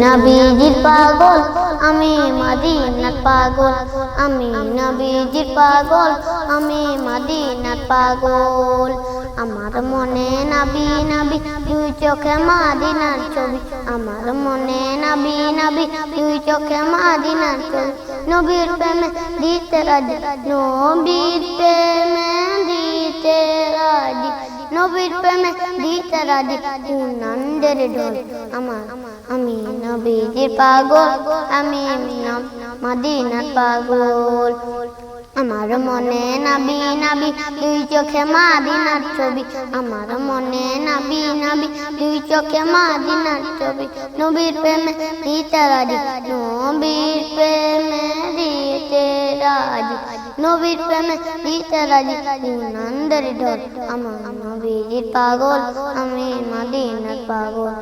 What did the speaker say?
নবীজির পাগল, আমি মদিনার পাগল, আমি নবীজির পাগল, আমি মদিনার পাগল। আমার মনে নবী নবী দুই চোখে মদিনার ছবি, আমার মনে নবী নবী দুই চোখে মদিনার ছবি। নবীর প্রেমে দিতে রাজি, নবীর প্রেমে দিতে রাজি, নবীর প্রেমে দিতে রাজি আনন্দের ঢোল। আমি নবীজির পাগল, আমি মদিনার পাগল। আমার মনে নবী নবী দুই চোখে মদিনার ছবি, আমার মনে নবী নবী দুই চোখে মদিনার ছবি। নবীর প্রেমে দিতে রাজি, নবীর প্রেমে দিতে রাজি, নবীর প্রেমে দিতে রাজি আনন্দের ঢোল। আমার নবীজির পাগল, আমি মদিনার পাগল।